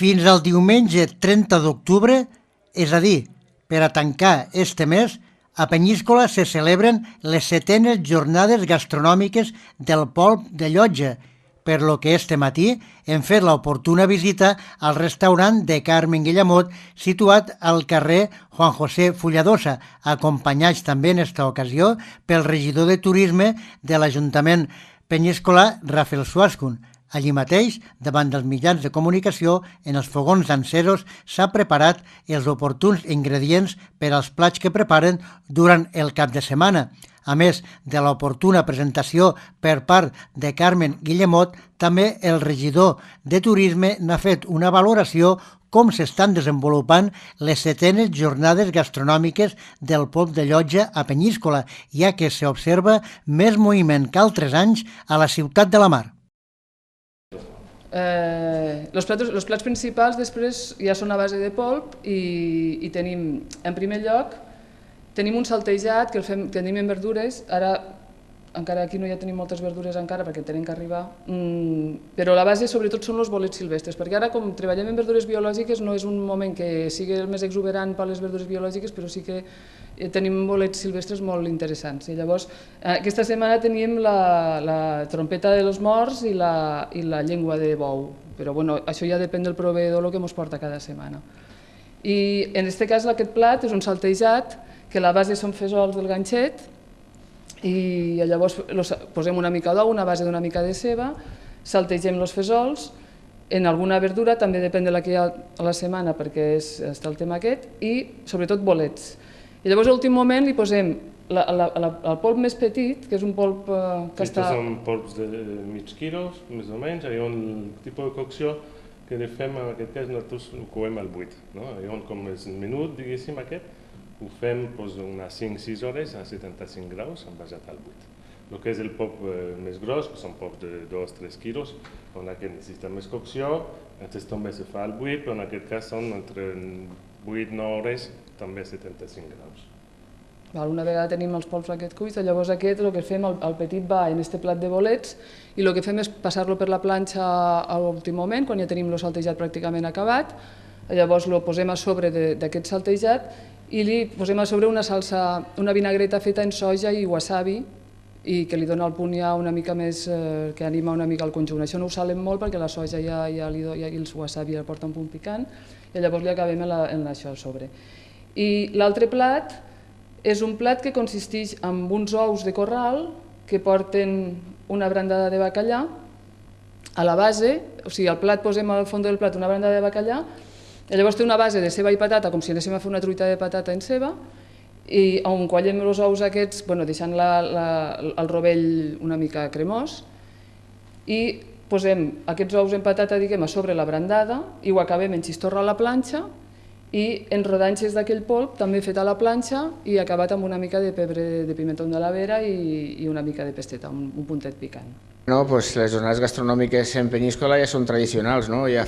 Fins al diumenge 30 d'octubre, és a dir, per a tancar este mes, a Penyíscola se celebren les 7enes jornades gastronòmiques del Polp de Llotja, per lo que este matí hem fet l'oportuna visita al restaurant de Carmen Guillemot, situat al carrer Juan José Fulladosa, acompanyats també en esta ocasió pel regidor de Turisme de l'Ajuntament penyíscolà, Rafael Suascun. Allí mateix, davant dels mitjans de comunicació, en els fogons encesos s'ha preparat els oportuns ingredients per als plats que preparen durant el cap de setmana. A més de l'oportuna presentació per part de Carmen Guillemot, també el regidor de Turisme n'ha fet una valoració com s'estan desenvolupant les 7enes jornades gastronòmiques del Polp de Llotja a Penyíscola, ja que s'observa més moviment que altres anys a la ciutat de la Mar. Els plats principals després ja són a base de polp i tenim, en primer lloc, tenim un saltejat que el tenim en verdures, ara encara aquí no ja tenim moltes verdures encara perquè tenen que arribar, però la base sobretot són els bolets silvestres, perquè ara com treballem en verdures biològiques no és un moment que sigui el més exuberant per les verdures biològiques, però sí que tenim bolets silvestres molt interessants. I llavors, aquesta setmana tenim la trompeta de los morts i la llengua de bou, però bueno, això ja depèn del proveïdor el que ens porta cada setmana. I en aquest cas aquest plat és un saltejat, que la base són fesols del ganxet, i llavors posem una mica d'ou, una base d'una mica de ceba, saltegem els fesols, en alguna verdura, també depèn de la que hi ha a la setmana perquè està el tema aquest, i sobretot bolets. I llavors a l'últim moment li posem el polp més petit, que és un polp que està... Aquests són polps de mig quilos, més o menys, hi ha un tipus de cocció que fem, en aquest cas nosaltres ho coem al buit. Hi ha com és un minut, diguéssim, aquest, ho fem unes 5-6 hores a 75 graus, basat al buit. El que és el polp més gros, que són polps de 2-3 quilos, on aquest necessita més cocció, aquest també se fa al buit, però en aquest cas són entre 8-9 hores, també a 75 graus. Una vegada tenim els polps aquest cuits, llavors aquest el que fem, el petit va en aquest plat de bolets i el que fem és passar-lo per la planxa a l'últim moment, quan ja tenim el saltejat pràcticament acabat, llavors el posem a sobre d'aquest saltejat i li posem a sobre una salsa, una vinagreta feta en soja i wasabi i que li dona el punt ja una mica més, que anima una mica el conjunt. Això no ho salem molt perquè la soja i el wasabi ja porta un punt picant i llavors li acabem en això a sobre. I l'altre plat és un plat que consisteix en uns ous de corral que porten una brandada de bacallà a la base, o sigui, al plat posem al fons del plat una brandada de bacallà, i llavors té una base de ceba i patata, com si anéssim a fer una truita de patata en ceba, i on quallem els ous aquests, deixant el rovell una mica cremós, i posem aquests ous en patata, diguem, a sobre la brandada, i ho acabem en xistorra a la planxa, i en rodanxes d'aquell polp, també fet a la planxa i acabat amb una mica de pebre de pimentó de la vera i una mica de pesteta, un puntet picant. Les jornades gastronòmiques en Penyíscola ja són tradicionals, ja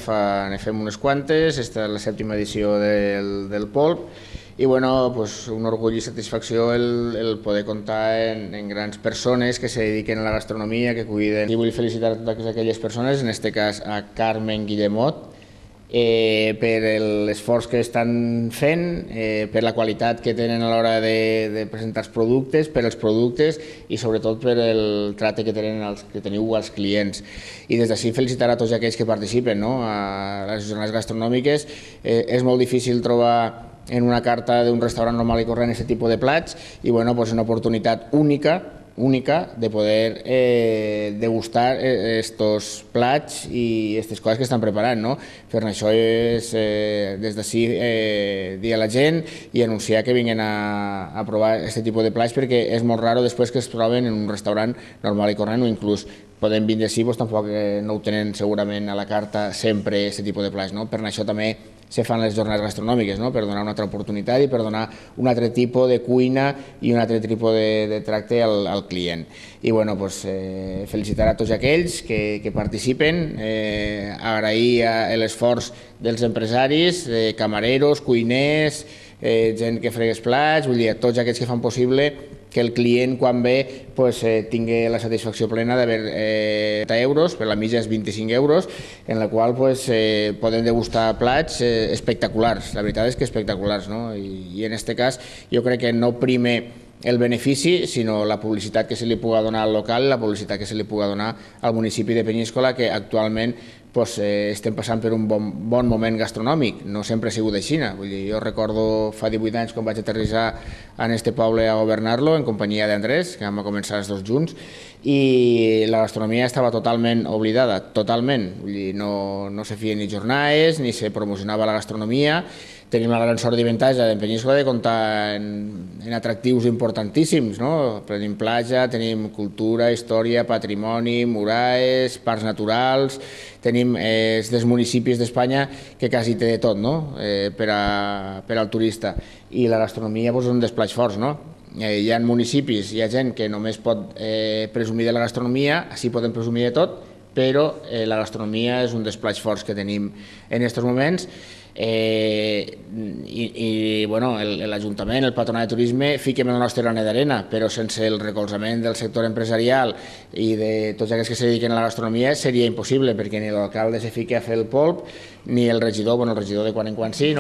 ne fem unes quantes, esta és la 7ª edició del polp, i un orgull i satisfacció el poder comptar en grans persones que se dediquen a la gastronomia, que cuiden. I vull felicitar a totes aquelles persones, en aquest cas a Carmen Guillemot, per l'esforç que estan fent, per la qualitat que tenen a l'hora de presentar els productes, per els productes i sobretot per el tracte que teniu als clients. I des d'ací felicitar a tots aquells que participen a les jornades gastronòmiques. És molt difícil trobar en una carta d'un restaurant normal i corrent aquest tipus de plats i és una oportunitat única de poder degustar estos plats i aquestes coses que estan preparant. Per això és des d'ací dir a la gent i anunciar que vinguin a provar aquest tipus de plats perquè és molt raro després que es troben en un restaurant normal i corrent o inclús poden vindre així, tampoc no ho tenen segurament a la carta sempre aquest tipus de plats. Per això també se fan les jornades gastronòmiques, per donar una altra oportunitat i per donar un altre tipus de cuina i un altre tipus de tracte al client. I felicitar a tots aquells que participen, agrair l'esforç dels empresaris, camareros, cuiners, gent que frega els plats, vull dir, tots aquests que fan possible que el client quan ve tingui la satisfacció plena d'haver euros, per la mitja és 25 euros, en la qual poden degustar plats espectaculars, la veritat és que espectaculars, no? I en aquest cas jo crec que no primer el benefici, sinó la publicitat que se li pugui donar al local, la publicitat que se li pugui donar al municipi de Peníscola, que actualment estem passant per un bon moment gastronòmic. No sempre ha sigut així. Jo recordo fa 18 anys quan vaig aterrissar en este poble a governar-lo en companyia d'Andrés, que vam començar els dos junts, i la gastronomia estava totalment oblidada, totalment. No se feien ni jornades, ni se promocionava la gastronomia. Tenim la gran sort i avantatge en Peníscola de comptar en atractius importantíssims. Tenim platja, tenim cultura, història, patrimoni, muralles, parcs naturals. Tenim dels municipis d'Espanya que quasi té de tot per al turista. I la gastronomia és un dels plats forts. Hi ha municipis, hi ha gent que només pot presumir de la gastronomia, així poden presumir de tot, però la gastronomia és un dels plats forts que tenim en aquests moments. L'Ajuntament, el Patronat de Turisme, fiquem el nostre granet d'arena, però sense el recolzament del sector empresarial i de tots aquells que se dediquen a la gastronomia seria impossible, perquè ni l'alcalde se fica a fer el polp, ni el regidor, el regidor de quan en quan sí,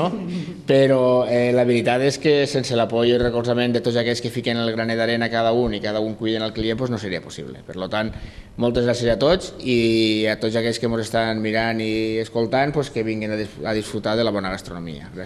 però la veritat és que sense l'apoll i el recolzament de tots aquells que fiquen el granet d'arena cada un i cada un cuiden el client no seria possible. Per tant, moltes gràcies a tots i a tots aquells que ens estan mirant i escoltant que vinguin a disfrutar de la bona gastronomia. Gràcies.